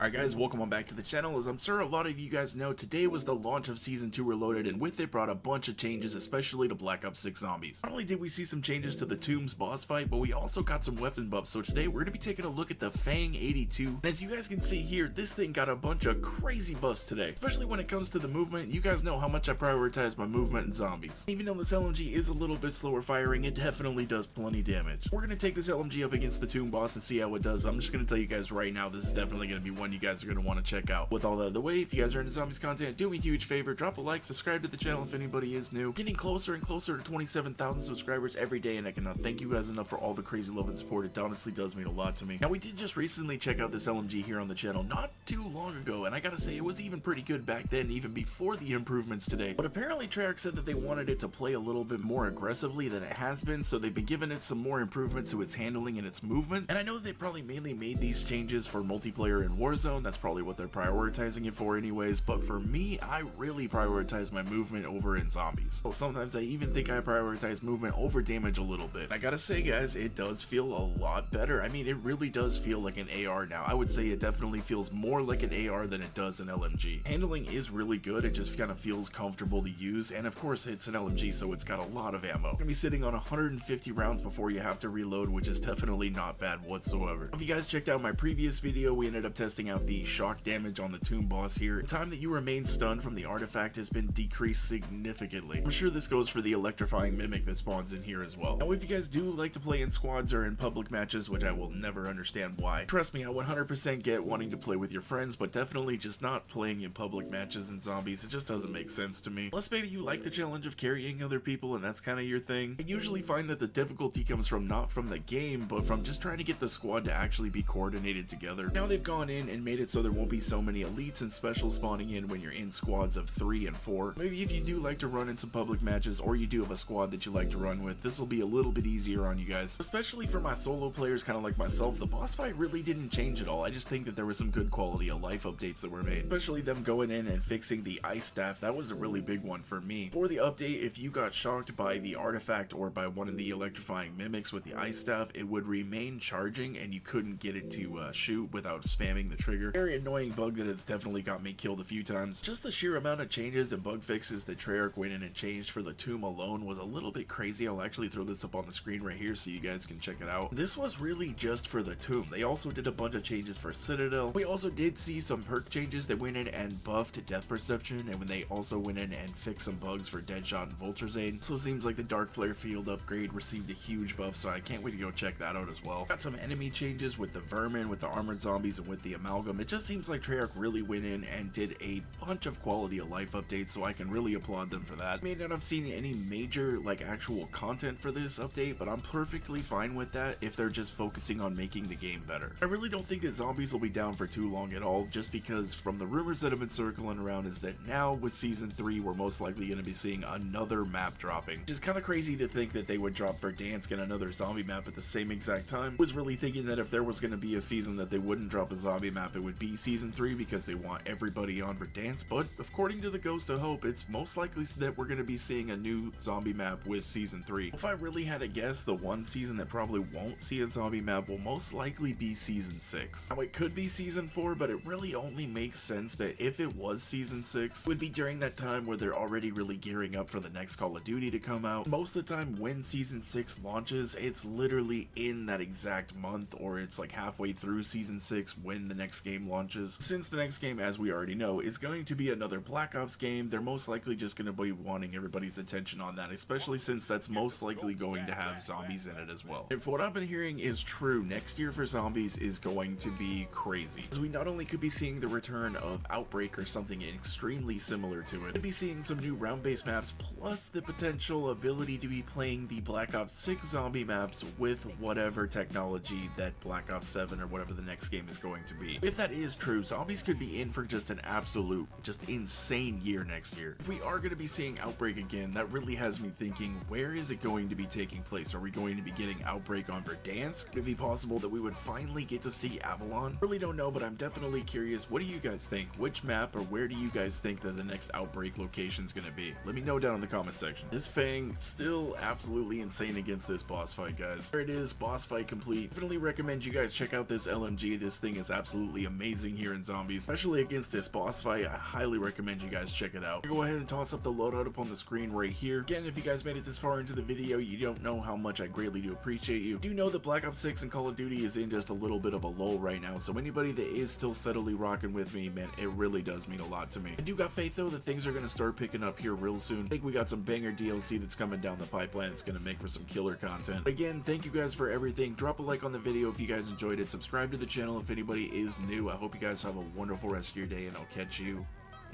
Alright guys, welcome on back to the channel. As I'm sure a lot of you guys know, today was the launch of Season 2 Reloaded, and with it brought a bunch of changes, especially to Black Ops 6 Zombies. Not only did we see some changes to the Tombs boss fight, but we also got some weapon buffs, so today we're going to be taking a look at the Fang 82. And as you guys can see here, this thing got a bunch of crazy buffs today, especially when it comes to the movement. You guys know how much I prioritize my movement in Zombies. Even though this LMG is a little bit slower firing, it definitely does plenty damage. We're going to take this LMG up against the Tomb boss and see how it does. I'm just going to tell you guys right now, this is definitely going to be one you guys are going to want to check out. With all that out of the way, if you guys are into Zombies content, do me a huge favor, drop a like, subscribe to the channel if anybody is new. Getting closer and closer to 27,000 subscribers every day, and I cannot thank you guys enough for all the crazy love and support. It honestly does mean a lot to me. Now, we did just recently check out this LMG here on the channel not too long ago, and I gotta say, it was even pretty good back then, even before the improvements today. But apparently Treyarch said that they wanted it to play a little bit more aggressively than it has been, so they've been giving it some more improvements to its handling and its movement. And I know that they probably mainly made these changes for multiplayer in Warzone. That's probably what they're prioritizing it for anyways, but for me, I really prioritize my movement over in Zombies. Well, sometimes I even think I prioritize movement over damage a little bit. I gotta say guys, it does feel a lot better. I mean, it really does feel like an AR now. I would say it definitely feels more like an AR than it does an LMG. Handling is really good, it just kind of feels comfortable to use, and of course it's an LMG, so it's got a lot of ammo. You're gonna be sitting on 150 rounds before you have to reload, which is definitely not bad whatsoever. If you guys checked out my previous video, we ended up testing out the shock damage on the Tomb boss here. The time that you remain stunned from the artifact has been decreased significantly. I'm sure this goes for the electrifying mimic that spawns in here as well. Now, if you guys do like to play in squads or in public matches, which I will never understand why, trust me, I 100% get wanting to play with your friends, but definitely just not playing in public matches in Zombies. It just doesn't make sense to me. Unless maybe you like the challenge of carrying other people and that's kind of your thing. I usually find that the difficulty comes from not from the game, but from just trying to get the squad to actually be coordinated together. Now they've gone in and made it so there won't be so many elites and specials spawning in when you're in squads of 3 and 4. Maybe if you do like to run in some public matches, or you do have a squad that you like to run with, this will be a little bit easier on you guys. Especially for my solo players kind of like myself, the boss fight really didn't change at all. I just think that there was some good quality of life updates that were made. Especially them going in and fixing the ice staff, that was a really big one for me. For the update, if you got shocked by the artifact or by one of the electrifying mimics with the ice staff, it would remain charging and you couldn't get it to shoot without spamming the trigger. Very annoying bug that has definitely got me killed a few times. Just the sheer amount of changes and bug fixes that Treyarch went in and changed for the Tomb alone was a little bit crazy. I'll actually throw this up on the screen right here so you guys can check it out. This was really just for the Tomb. They also did a bunch of changes for Citadel. We also did see some perk changes that went in and buffed death perception, and when they also went in and fixed some bugs for Deadshot and Vulture's Aid. So it seems like the Dark Flare field upgrade received a huge buff, so I can't wait to go check that out as well. Got some enemy changes with the Vermin, with the Armored Zombies, and with the Amalgam. It just seems like Treyarch really went in and did a bunch of quality of life updates, so I can really applaud them for that. I may not have seen any major like actual content for this update, but I'm perfectly fine with that if they're just focusing on making the game better. I really don't think that Zombies will be down for too long at all, just because from the rumors that have been circling around is that now with Season 3 we're most likely going to be seeing another map dropping. Which is kind of crazy to think that they would drop Verdansk and another zombie map at the same exact time. I was really thinking that if there was going to be a season that they wouldn't drop a zombie map, it would be Season 3 because they want everybody on Verdansk, but according to the Ghost of Hope, it's most likely that we're going to be seeing a new zombie map with Season 3. If I really had to guess, the one season that probably won't see a zombie map will most likely be Season 6. Now it could be Season 4, but it really only makes sense that if it was Season 6, it would be during that time where they're already really gearing up for the next Call of Duty to come out. Most of the time when Season 6 launches, it's literally in that exact month, or it's like halfway through Season 6 when the next game launches. Since the next game, as we already know, is going to be another Black Ops game, they're most likely just going to be wanting everybody's attention on that, especially since that's most likely going to have zombies in it as well. If what I've been hearing is true, next year for Zombies is going to be crazy, as we not only could be seeing the return of Outbreak or something extremely similar to it, could be seeing some new round-based maps, plus the potential ability to be playing the Black Ops 6 zombie maps with whatever technology that Black Ops 7 or whatever the next game is going to be. If that is true, Zombies could be in for just an absolute, just insane year next year. If we are going to be seeing Outbreak again, that really has me thinking, where is it going to be taking place? Are we going to be getting Outbreak on Verdansk? Could it be possible that we would finally get to see Avalon? Really don't know, but I'm definitely curious. What do you guys think? Which map or where do you guys think that the next Outbreak location is going to be? Let me know down in the comment section. This Fang, still absolutely insane against this boss fight, guys. There it is, boss fight complete. Definitely recommend you guys check out this LMG. This thing is absolutely absolutely amazing here in Zombies, especially against this boss fight. I highly recommend you guys check it out. Go ahead and toss up the loadout up on the screen right here. Again, if you guys made it this far into the video, you don't know how much I greatly do appreciate you. Do know that Black Ops 6 and Call of Duty is in just a little bit of a lull right now, so anybody that is still steadily rocking with me, man, it really does mean a lot to me. I do got faith though that things are going to start picking up here real soon. I think we got some banger DLC that's coming down the pipeline that's going to make for some killer content. Again, thank you guys for everything. Drop a like on the video if you guys enjoyed it. Subscribe to the channel if anybody is new. I hope you guys have a wonderful rest of your day, and I'll catch you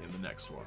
in the next one.